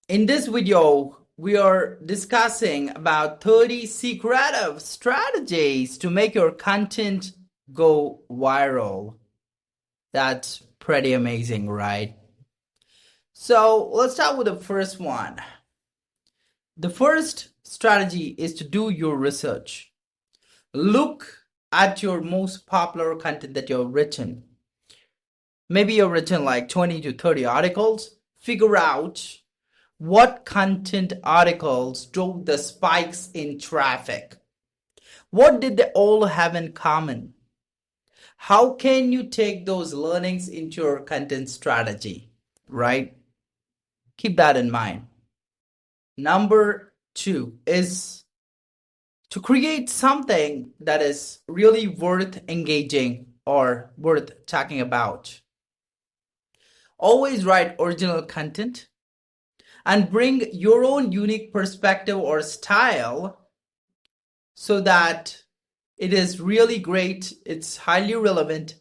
In this video, we are discussing about 30 secretive strategies to make your content go viral. That's pretty amazing, right? So let's start with the first one. The first strategy is to do your research. Look at your most popular content that you've written. Maybe you've written like 20 to 30 articles. Figure out what content articles drove the spikes in traffic. What did they all have in common? How can you take those learnings into your content strategy, right? Keep that in mind. Number 2 is to create something that is really worth engaging or worth talking about. Always write original content and bring your own unique perspective or style so that it is really great, it's highly relevant,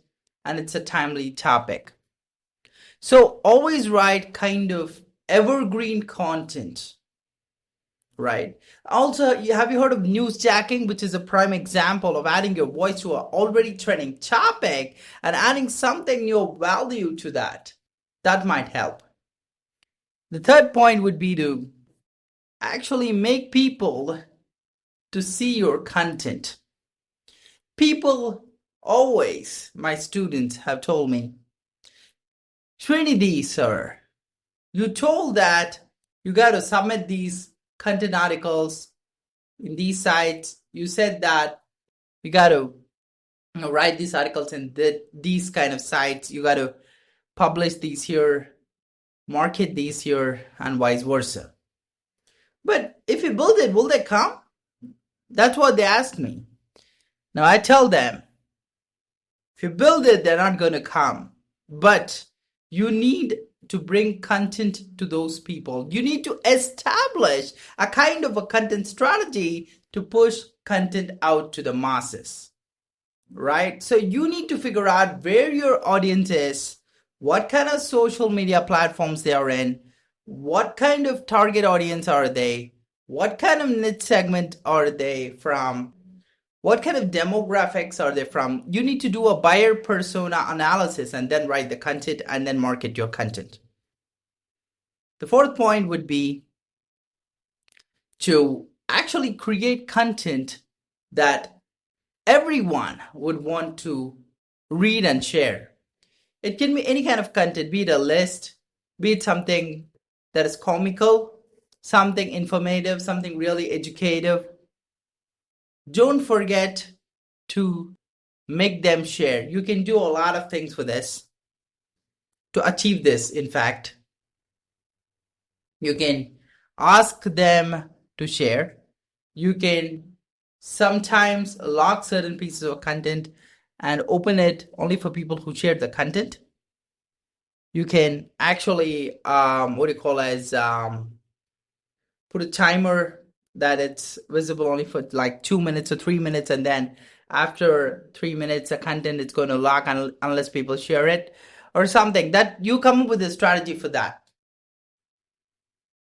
and it's a timely topic. So always write kind of evergreen content, right? Also, have you heard of newsjacking, which is a prime example of adding your voice to an already trending topic and adding something new value to that? That might help. The third point would be to actually make people to see your content. People always, my students have told me, Srinidhi, sir, you told that you got to submit these content articles in these sites. You said that you got to write these articles in these kind of sites. You got to publish these here, market these here, and vice versa. But if you build it, will they come? That's what they asked me. Now I tell them, if you build it, they're not going to come. But you need to bring content to those people. You need to establish a kind of a content strategy to push content out to the masses, right? So you need to figure out where your audience is, what kind of social media platforms they are in, what kind of target audience are they, what kind of niche segment are they from, what kind of demographics are they from. You need to do a buyer persona analysis and then write the content and then market your content. The fourth point would be to actually create content that everyone would want to read and share. It can be any kind of content, be it a list, be it something that is comical, something informative, something really educative. Don't forget to make them share. You can do a lot of things for this. To achieve this, in fact, you can ask them to share. You can sometimes lock certain pieces of content and open it only for people who share the content. You can actually, put a timer that it's visible only for like 2 minutes or 3 minutes, and then after 3 minutes, the content is going to lock unless people share it or something. That you come up with a strategy for that.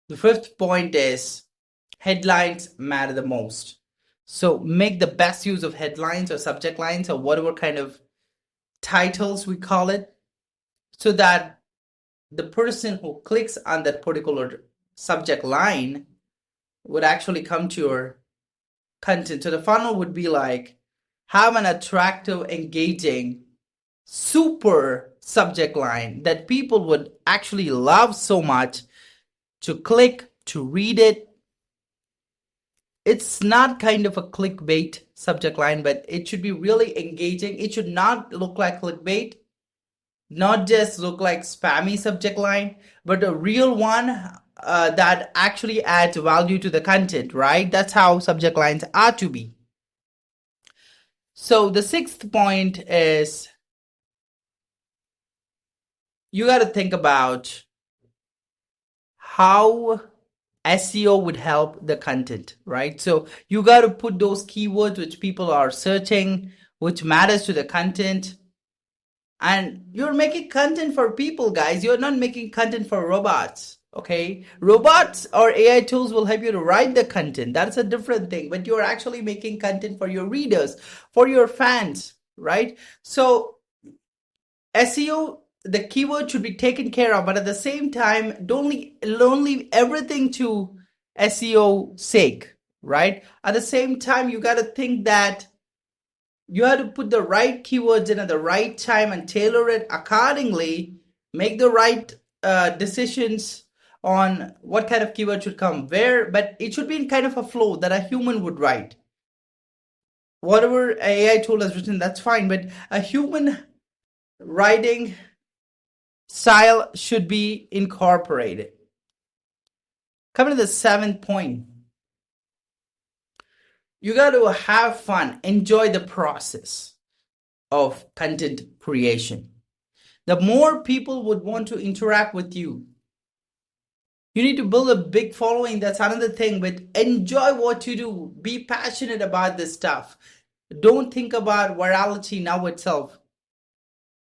The fifth point is headlines matter the most. So make the best use of headlines or subject lines or whatever kind of titles we call it, so that the person who clicks on that particular subject line would actually come to your content. So the funnel would be like, have an attractive, engaging, super subject line that people would actually love so much to click, to read it. It's not kind of a clickbait subject line, but it should be really engaging. It should not look like clickbait, not just look like spammy subject line, but a real one that actually adds value to the content, right? That's how subject lines are to be. So the sixth point is you got to think about how SEO would help the content, right? So you got to put those keywords which people are searching, which matters to the content. And you're making content for people, guys. You're not making content for robots Okay, robots or AI tools will help you to write the content. That's a different thing, but you're actually making content for your readers, for your fans, right? So SEO, the keyword should be taken care of, but at the same time, don't leave everything to SEO sake, right? At the same time, you got to think that you have to put the right keywords in at the right time and tailor it accordingly, make the right decisions on what kind of keyword should come where, but it should be in kind of a flow that a human would write. Whatever AI tool has written, that's fine, but a human writing style should be incorporated. Coming to the 7th point, you got to have fun, enjoy the process of content creation. The more people would want to interact with you. You need to build a big following. That's another thing, but enjoy what you do. Be passionate about this stuff. Don't think about virality now itself.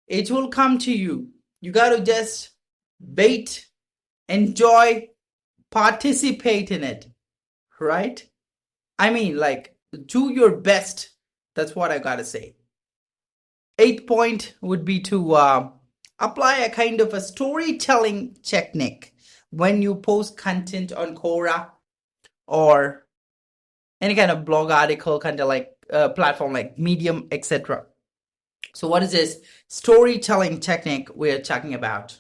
It will come to you. You got to just wait, enjoy, participate in it, right? I mean, like, do your best. That's what I got to say. 8th point would be to apply a kind of a storytelling technique when you post content on Quora or any kind of blog article, kind of like platform like Medium, etc. So what is this storytelling technique we're talking about?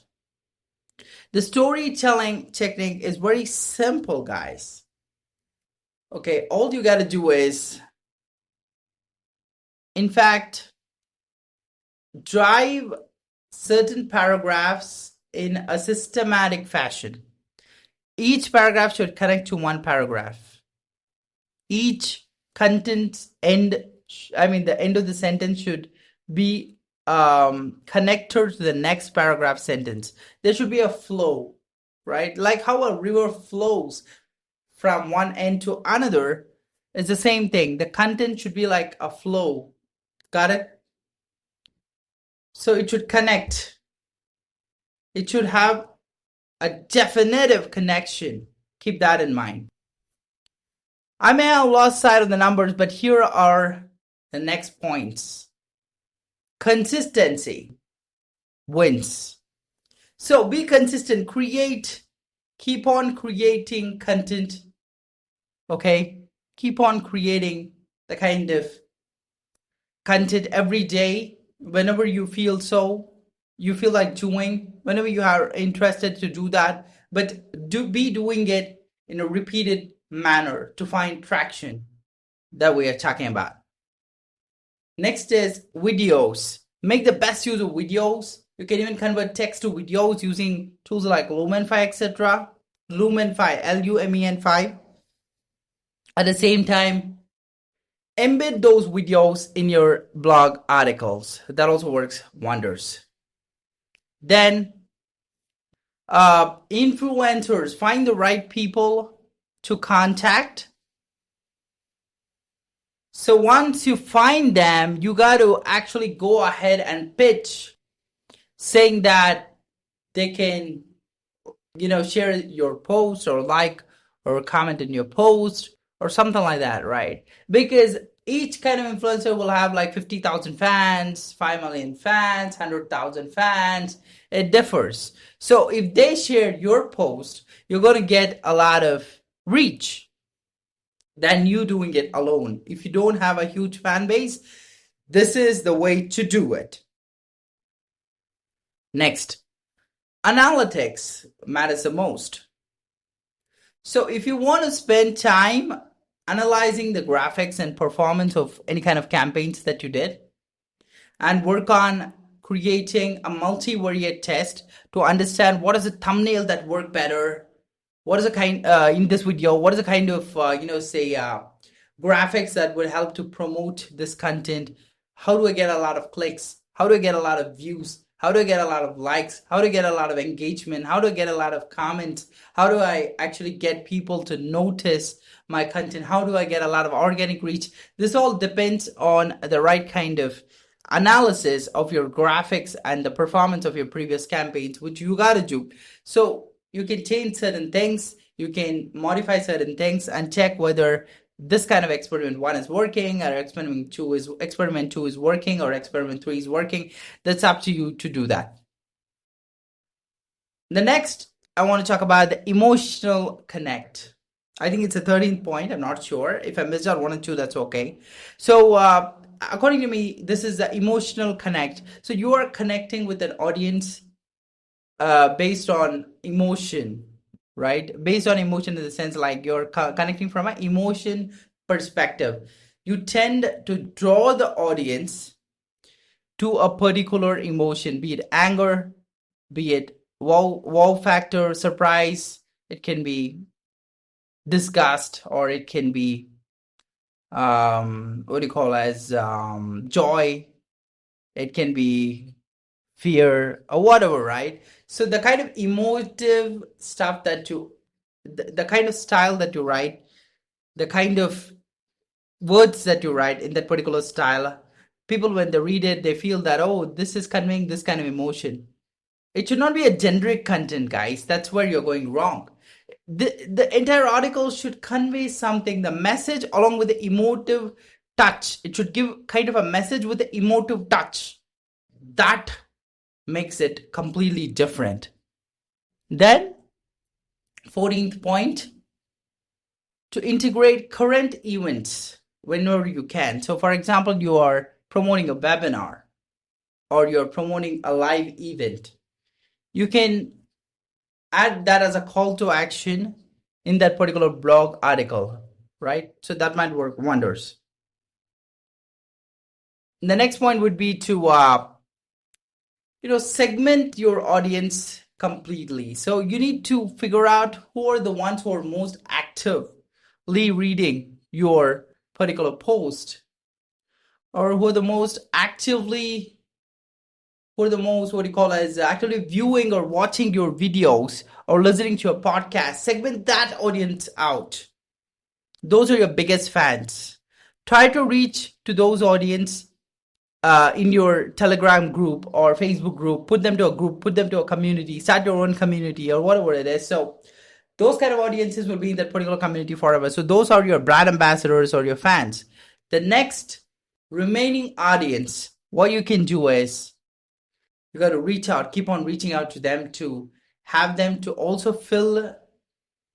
The storytelling technique is very simple, guys. Okay, all you got to do is, in fact, drive certain paragraphs in a systematic fashion. Each paragraph should connect to one paragraph. Each content end, the end of the sentence should be connected to the next paragraph sentence. There should be a flow, right? Like how a river flows from one end to another. It's the same thing. The content should be like a flow. Got it? So it should connect. It should have a definitive connection. Keep that in mind. I may have lost sight of the numbers, but here are the next points. Consistency wins. So be consistent. Keep on creating content. Okay? Keep on creating the kind of content every day whenever you feel like doing, whenever you are interested to do that, but be doing it in a repeated manner to find traction that we are talking about. Next is videos. Make the best use of videos. You can even convert text to videos using tools like Lumenfy, etc. Lumenfy, Lumen5. At the same time, embed those videos in your blog articles. That also works wonders. Then, influencers. Find the right people to contact. So once you find them, you got to actually go ahead and pitch, saying that they can, share your post or like or comment in your post or something like that, right? Because each kind of influencer will have like 50,000 fans, 5 million fans, 100,000 fans. It differs. So if they share your post, you're going to get a lot of reach than you doing it alone. If you don't have a huge fan base, this is the way to do it. Next, analytics matters the most. So if you want to spend time analyzing the graphics and performance of any kind of campaigns that you did and work on creating a multivariate test to understand what is the thumbnail that worked better, what is the kind in this video, what is the kind of graphics that would help to promote this content, how do I get a lot of clicks, how do I get a lot of views, how do I get a lot of likes, how do I get a lot of engagement, how do I get a lot of comments, how do I actually get people to notice my content, how do I get a lot of organic reach. This all depends on the right kind of analysis of your graphics and the performance of your previous campaigns, which you got to do. So you can change certain things, you can modify certain things and check whether this kind of experiment one is working, or experiment two is working, or experiment three is working. That's up to you to do that. The next, I want to talk about the emotional connect. I think it's a 13th point. I'm not sure. If I missed out one or two, that's okay. So, according to me, this is the emotional connect. So you are connecting with an audience based on emotion, right? Based on emotion in the sense like you're connecting from an emotion perspective. You tend to draw the audience to a particular emotion, be it anger, be it wow factor, surprise. It can be disgust, or it can be what do you call as joy. It can be fear or whatever, right? So the kind of emotive stuff that the kind of style that you write, the kind of words that you write in that particular style, people when they read it, they feel that, oh, this is conveying this kind of emotion. It should not be a generic content, guys. That's where you're going wrong. The entire article should convey something, the message along with the emotive touch. It should give kind of a message with the emotive touch. That makes it completely different. Then, 14th point, to integrate current events whenever you can. So, for example, you are promoting a webinar or you're promoting a live event. You can add that as a call to action in that particular blog article, right? So that might work wonders. The next point would be to segment your audience completely. So you need to figure out who are the ones who are most actively reading your particular post, or who are the most actively, what do you call as actively viewing or watching your videos or listening to your podcast. Segment that audience out. Those are your biggest fans. Try to reach to those audience in your Telegram group or Facebook group. Put them to a group, put them to a community, start your own community or whatever it is. So those kind of audiences will be in that particular community forever. So those are your brand ambassadors or your fans. The next remaining audience, what you can do is you got to reach out, keep on reaching out to them, to have them to also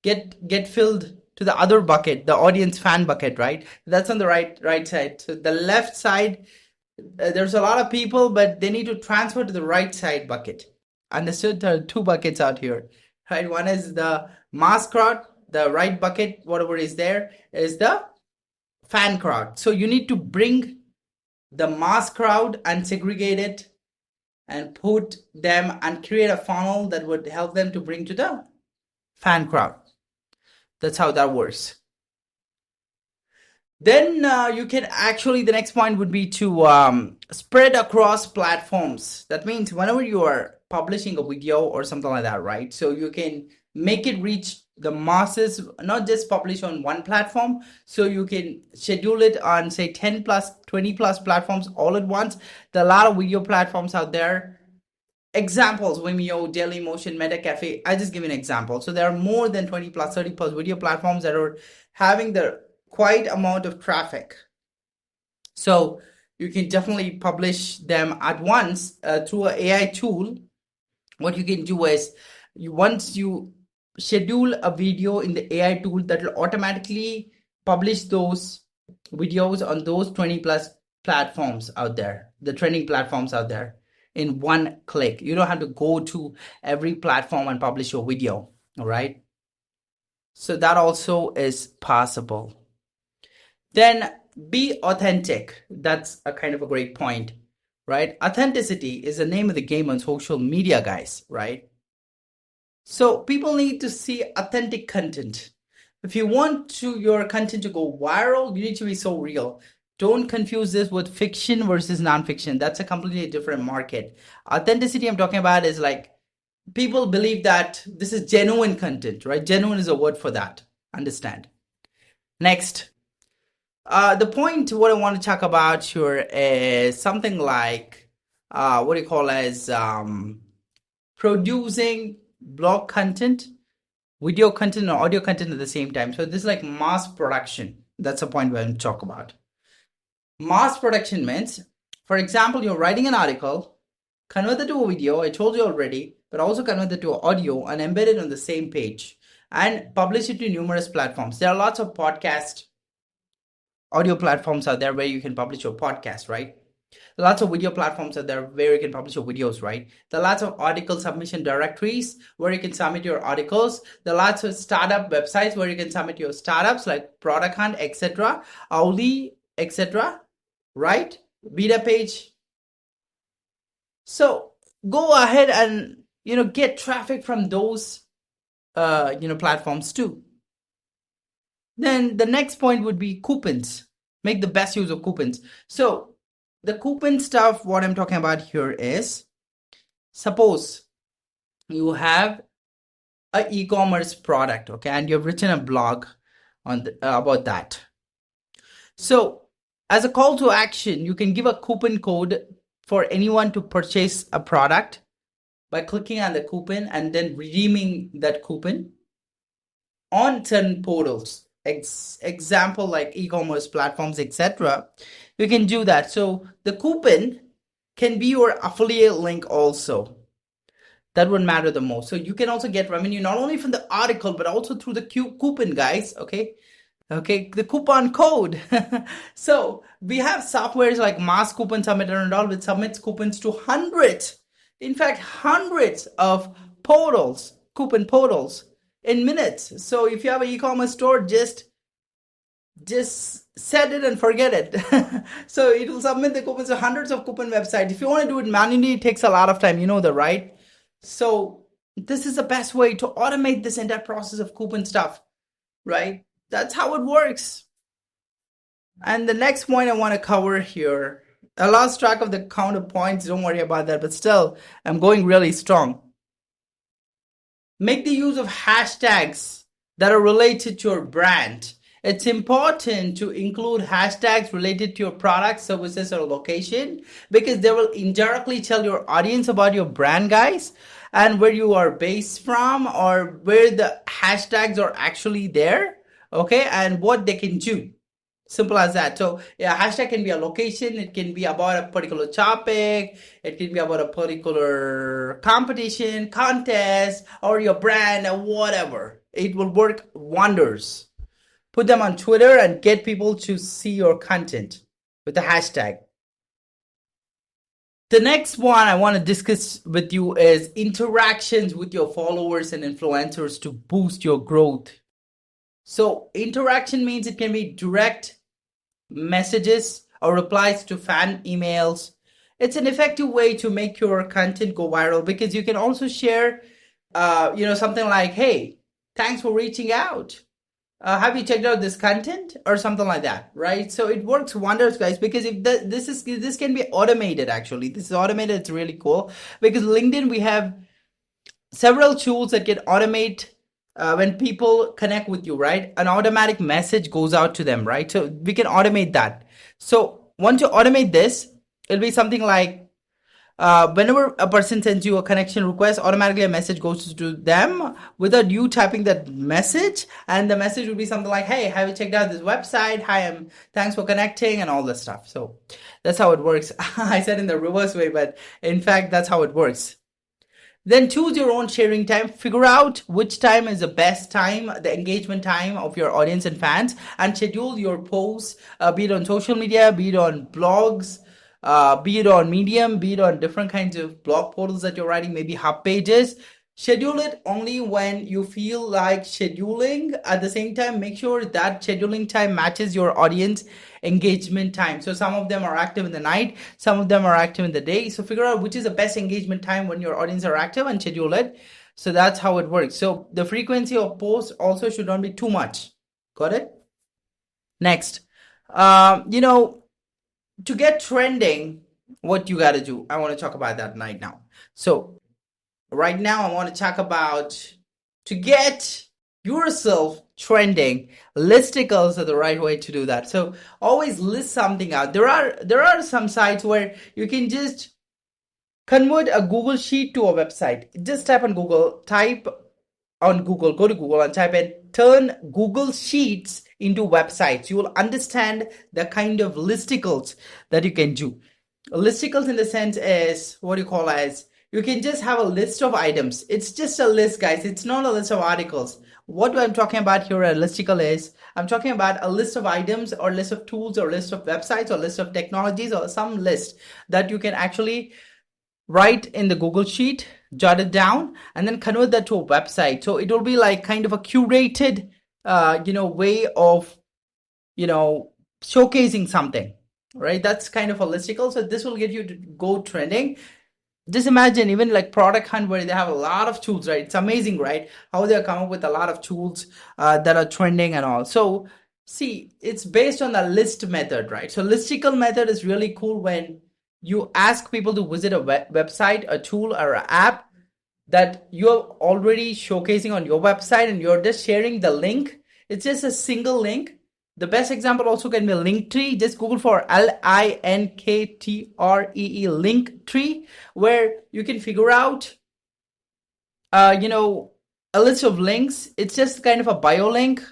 get filled to the other bucket, the audience fan bucket, right? That's on the right side. So the left side, there's a lot of people, but they need to transfer to the right side bucket. Understood? There are two buckets out here, right? One is the mass crowd, the right bucket, whatever is there, is the fan crowd. So you need to bring the mass crowd and segregate it and put them and create a funnel that would help them to bring to the fan crowd. That's how that works. Then you can actually, the next point would be to spread across platforms. That means whenever you are publishing a video or something like that, right? So you can make it reach the masses, not just publish on one platform. So you can schedule it on, say, 10 plus, 20 plus platforms all at once. There are a lot of video platforms out there. Examples: Vimeo, Dailymotion, MetaCafe. I just give an example. So there are more than 20 plus, 30 plus video platforms that are having the quite amount of traffic. So you can definitely publish them at once through an AI tool. What you can do is, once you schedule a video in the AI tool, that will automatically publish those videos on those 20 plus platforms out there, the trending platforms out there, in one click. You don't have to go to every platform and publish your video, all right? So that also is possible. Then be authentic. That's a kind of a great point, right? Authenticity is the name of the game on social media, guys, right? So people need to see authentic content. If you want your content to go viral, you need to be so real. Don't confuse this with fiction versus nonfiction. That's a completely different market. Authenticity I'm talking about is like, people believe that this is genuine content, right? Genuine is a word for that. Understand? Next, the point what I want to talk about here is something like what do you call as producing blog content, video content, or audio content at the same time. So this is like mass production. That's the point we're going to talk about. Mass production means, for example, you're writing an article, convert it to a video, I told you already, but also convert it to audio and embed it on the same page and publish it to numerous platforms. There are lots of podcast audio platforms out there where you can publish your podcast, right? Lots of video platforms out there where you can publish your videos, right? There are lots of article submission directories where you can submit your articles. There are lots of startup websites where you can submit your startups like Product Hunt, etc., Auli, etc., right? Beta page. So go ahead and get traffic from those platforms too. Then the next point would be coupons. Make the best use of coupons. So the coupon stuff, what I'm talking about here is, suppose you have an e-commerce product, okay, and you've written a blog on about that. So as a call to action, you can give a coupon code for anyone to purchase a product by clicking on the coupon and then redeeming that coupon on certain portals. Example like e-commerce platforms, etc. You can do that. So the coupon can be your affiliate link also. That would matter the most. So you can also get revenue not only from the article but also through the coupon, guys. Okay, the coupon code. So we have softwares like Mass Coupon Submitter and all, which submits coupons to hundreds of portals, coupon portals, in minutes. So if you have an e-commerce store, just set it and forget it. So it will submit the coupons to hundreds of coupon websites. If you want to do it manually, it takes a lot of time. You know that, right? So this is the best way to automate this entire process of coupon stuff, right? That's how it works. And the next point I want to cover here, I lost track of the count of points. Don't worry about that, but still, I'm going really strong. Make the use of hashtags that are related to your brand. It's important to include hashtags related to your product, services, or location because they will indirectly tell your audience about your brand, guys, and where you are based from or where the hashtags are actually there, okay, and what they can do. Simple as that. So yeah, hashtag can be a location, it can be about a particular topic, it can be about a particular competition, contest, or your brand or whatever. It will work wonders. Put them on Twitter and get people to see your content with the hashtag. The next one I want to discuss with you is interactions with your followers and influencers to boost your growth. So interaction means it can be direct messages or replies to fan emails. It's an effective way to make your content go viral because you can also share, something like, hey, thanks for reaching out. Have you checked out this content or something like that, right? So it works wonders, guys, because if this can be automated, actually. This is automated. It's really cool because LinkedIn, we have several tools that can automate when people connect with you, right? An automatic message goes out to them, right? So we can automate that. So once you automate this, it'll be something like whenever a person sends you a connection request, automatically a message goes to them without you typing that message. And the message will be something like, hey, have you checked out this website? Hi, thanks for connecting and all this stuff. So that's how it works. I said in the reverse way, but in fact, that's how it works. Then choose your own sharing time. Figure out which time is the best time, the engagement time of your audience and fans, and schedule your posts, be it on social media, be it on blogs, be it on Medium, be it on different kinds of blog portals that you're writing, maybe hub pages. Schedule it only when you feel like scheduling. At the same time, make sure that scheduling time matches your audience engagement time. So some of them are active in the night, some of them are active in the day. So figure out which is the best engagement time when your audience are active and schedule it. So that's how it works. So the frequency of posts also should not be too much. Got it? Next, to get trending, what you got to do. I want to talk about that right now. So right now, I want to talk about to get yourself trending. Listicles are the right way to do that. So always list something out. There are some sites where you can just convert a Google Sheet to a website. Just type on Google, go to Google and type in turn Google Sheets into websites. You will understand the kind of listicles that you can do. Listicles in the sense is what you call as you can just have a list of items. It's just a list, guys. It's not a list of articles. What I'm talking about here, a listicle is, I'm talking about a list of items or list of tools or list of websites or list of technologies or some list that you can actually write in the Google Sheet, jot it down, and then convert that to a website. So it will be like kind of a curated, way of, showcasing something, right? That's kind of a listicle. So this will get you to go trending. Just imagine even like Product Hunt where they have a lot of tools, right? It's amazing, right? How they come up with a lot of tools that are trending and all. So see, it's based on the list method, right? So listicle method is really cool when you ask people to visit a website, a tool, or an app that you're already showcasing on your website and you're just sharing the link. It's just a single link. The best example also can be Linktree. Just Google for Linkttree, Linktree, where you can figure out, a list of links. It's just kind of a bio link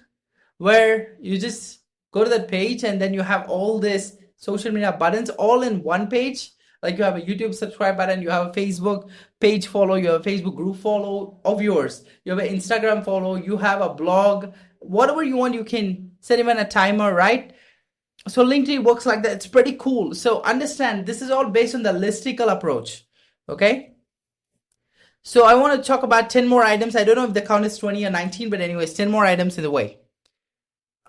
where you just go to that page and then you have all this social media buttons all in one page. Like you have a YouTube subscribe button, you have a Facebook page follow, you have a Facebook group follow of yours, you have an Instagram follow, you have a blog, whatever you want, you can set even a timer, right? So Linktree works like that. It's pretty cool. So understand this is all based on the listicle approach. Okay. So I want to talk about 10 more items. I don't know if the count is 20 or 19, but anyways, 10 more items in the way.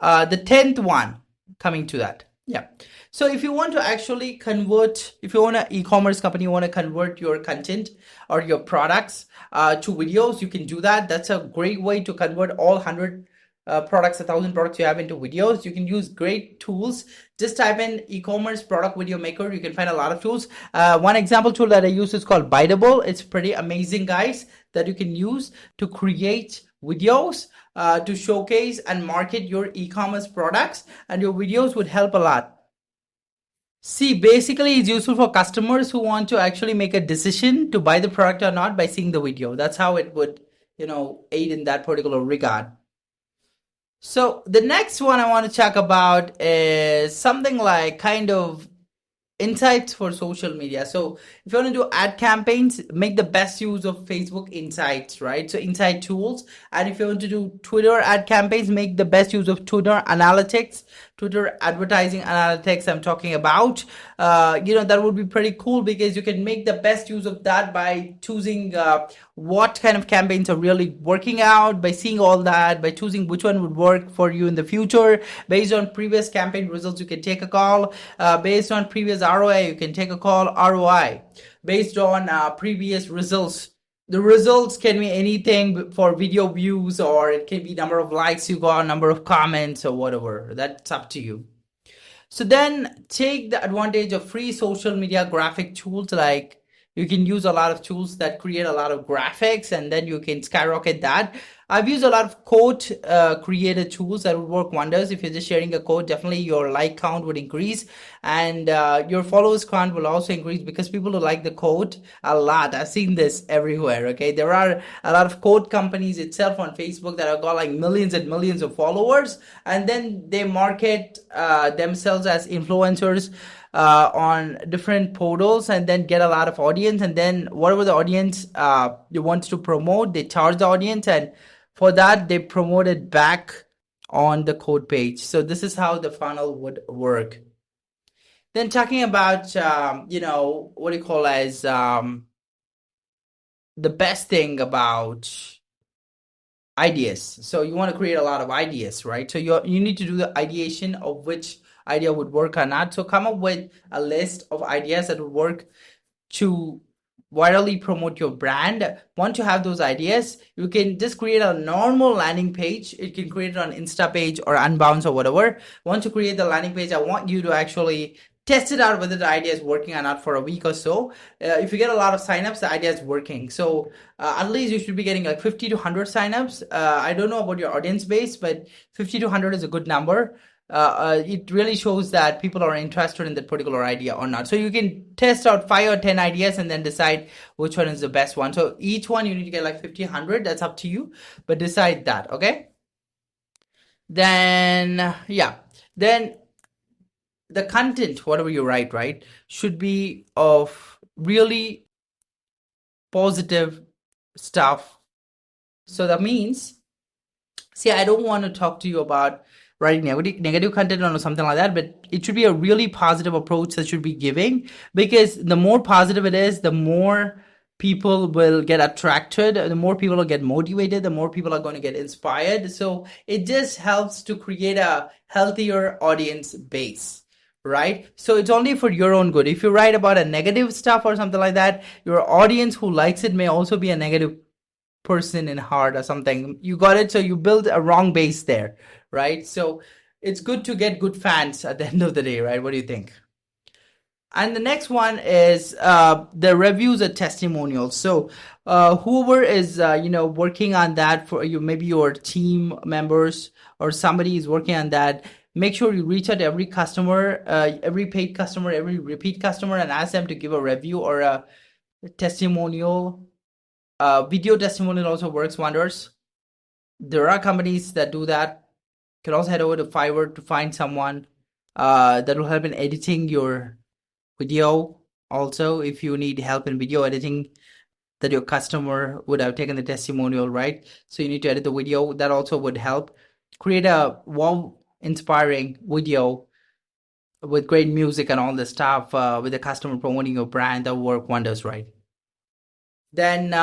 The 10th one coming to that. Yeah. So if you want to actually convert, if you want an e-commerce company, you want to convert your content or your products to videos, you can do that. That's a great way to convert all 100 products, 1,000 products you have into videos. You can use great tools. Just type in e-commerce product video maker. You can find a lot of tools. One example tool that I use is called Biteable. It's pretty amazing, guys, that you can use to create videos to showcase and market your e-commerce products, and your videos would help a lot. See, basically it's useful for customers who want to actually make a decision to buy the product or not by seeing the video. That's how it would, aid in that particular regard. So the next one I want to talk about is something like kind of insights for social media. So if you want to do ad campaigns, make the best use of Facebook Insights, right? So insight tools. And if you want to do Twitter ad campaigns, make the best use of Twitter analytics, Twitter advertising analytics I'm talking about. That would be pretty cool because you can make the best use of that by choosing what kind of campaigns are really working out, by seeing all that, by choosing which one would work for you in the future. Based on previous campaign results, you can take a call. Based on previous ROI, you can take a call. ROI. Based on previous results. The results can be anything for video views, or it can be number of likes you got, number of comments, or whatever. That's up to you. So then take the advantage of free social media graphic tools. Like you can use a lot of tools that create a lot of graphics, and then you can skyrocket that. I've used a lot of quote created tools that would work wonders. If you're just sharing a quote, definitely your like count would increase, and your followers count will also increase because people who like the quote a lot. I've seen this everywhere. Okay, there are a lot of quote companies itself on Facebook that have got like millions and millions of followers, and then they market themselves as influencers on different portals, and then get a lot of audience, and then whatever the audience they want to promote, they charge the audience, and for that they promote it back on the code page. So this is how the funnel would work. Then talking about what do you call as the best thing about ideas. So you want to create a lot of ideas, right? So you need to do the ideation of which idea would work or not. So come up with a list of ideas that would work to virally promote your brand. Once you have those ideas, you can just create a normal landing page. You can create it on Insta page or Unbounce or whatever. Once you create the landing page, I want you to actually test it out whether the idea is working or not for a week or so. If you get a lot of signups, the idea is working. So at least you should be getting like 50 to 100 signups. I don't know about your audience base, but 50 to 100 is a good number. it really shows that people are interested in that particular idea or not. So you can test out 5 or 10 ideas and then decide which one is the best one. So each one you need to get like 50, 100. That's up to you, but decide that. Okay. Then yeah, then the content, whatever you write, right, should be of really positive stuff. So that means, see, I don't want to talk to you about writing negative content or something like that, but it should be a really positive approach that should be giving, because the more positive it is, the more people will get attracted, the more people will get motivated, the more people are going to get inspired. So it just helps to create a healthier audience base, right? So it's only for your own good. If you write about a negative stuff or something like that, your audience who likes it may also be a negative person in heart or something. You got it? So you build a wrong base there, right? So it's good to get good fans at the end of the day, right? What do you think? And the next one is the reviews and testimonials. So whoever is working on that for you, maybe your team members or somebody is working on that, make sure you reach out to every customer, every paid customer, every repeat customer, and ask them to give a review or a testimonial. Video testimonial also works wonders. There are companies that do that. You can also head over to Fiverr to find someone that will help in editing your video. Also, if you need help in video editing, that your customer would have taken the testimonial, right? So you need to edit the video. That also would help. Create a wow-inspiring video with great music and all the stuff with the customer promoting your brand. That will work wonders, right? Then,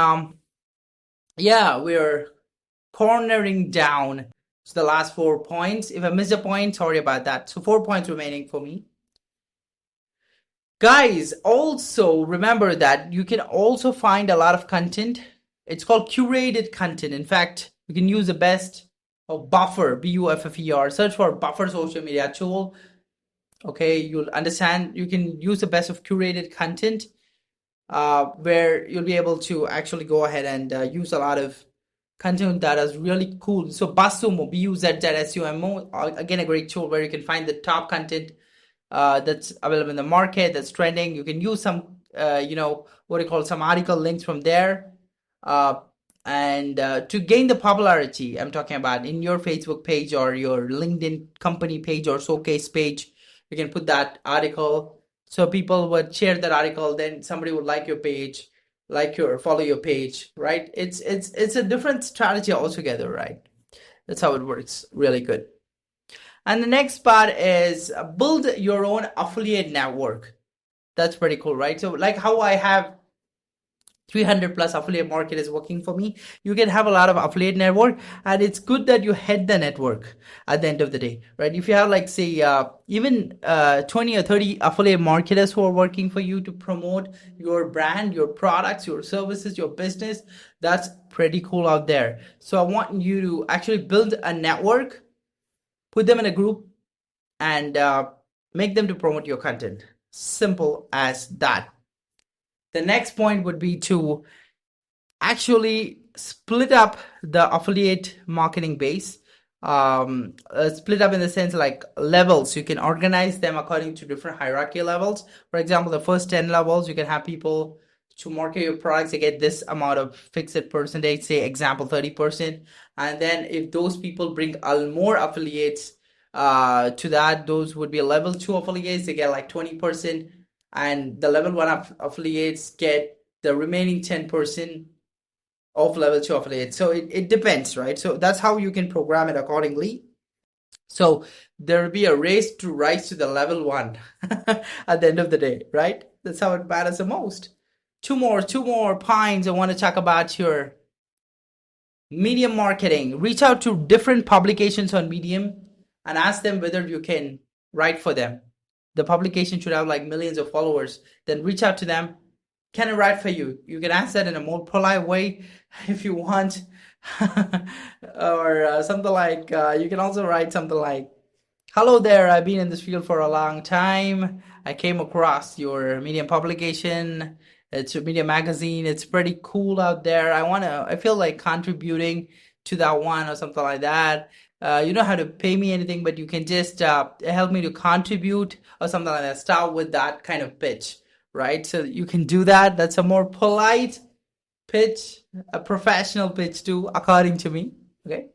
yeah, we're cornering down to the last 4 points. If I missed a point, sorry about that. So 4 points remaining for me. Guys, also remember that you can also find a lot of content. It's called curated content. In fact, you can use the best of Buffer, Buffer. Search for Buffer social media tool. Okay, you'll understand. You can use the best of curated content, where you'll be able to actually go ahead and use a lot of content that is really cool. So Buzzsumo, Buzzsumo, again, a great tool where you can find the top content that's available in the market, that's trending. You can use some, some article links from there. And to gain the popularity, I'm talking about in your Facebook page or your LinkedIn company page or showcase page, you can put that article. So people would share that article, then somebody would like your page, follow your page, right? It's a different strategy altogether, right? That's how it works. Really good. And the next part is build your own affiliate network. That's pretty cool, right? So like how I have 300 plus affiliate marketers working for me, you can have a lot of affiliate network, and it's good that you head the network at the end of the day, right? If you have like say even 20 or 30 affiliate marketers who are working for you to promote your brand, your products, your services, your business, that's pretty cool out there. So I want you to actually build a network, put them in a group, and make them to promote your content. Simple as that. The next point would be to actually split up the affiliate marketing base. Split up in the sense like levels. You can organize them according to different hierarchy levels. For example, the first 10 levels, you can have people to market your products. They get this amount of fixed percentage, say example 30%. And then if those people bring more affiliates to that, those would be level 2 affiliates. They get like 20%. And the level 1 affiliates get the remaining 10% of level 2 affiliates. So it depends, right? So that's how you can program it accordingly. So there will be a race to rise to the level 1 at the end of the day, right? That's how it matters the most. Two more points I want to talk about your Medium marketing. Reach out to different publications on Medium and ask them whether you can write for them. The publication should have like millions of followers. Then reach out to them. Can I write for you? You can ask that in a more polite way if you want. Or something like, you can also write something like, hello there, I've been in this field for a long time. I came across your Medium publication. It's a Medium magazine. It's pretty cool out there. I feel like contributing to that one or something like that. you don't have to pay me anything, but you can just help me to contribute or something like that. Start with that kind of pitch, right? So you can do that. That's a more polite pitch, a professional pitch too, according to me. Okay.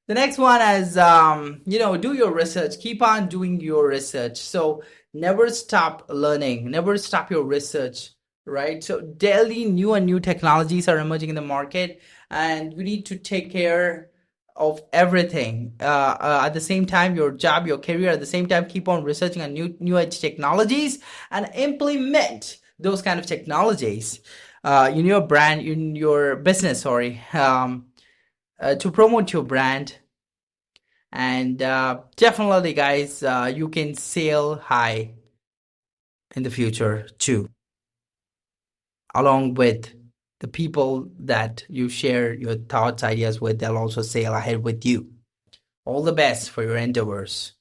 The next one is, do your research. Keep on doing your research. So never stop learning. Never stop your research, right? So daily new and new technologies are emerging in the market, and you need to take care of everything. At the same time, your job, your career, at the same time, keep on researching on new age technologies and implement those kind of technologies in your brand, in your business, sorry. To promote your brand. And definitely, guys, you can sail high in the future too, along with the people that you share your thoughts, ideas with. They'll also sail ahead with you. All the best for your endeavors.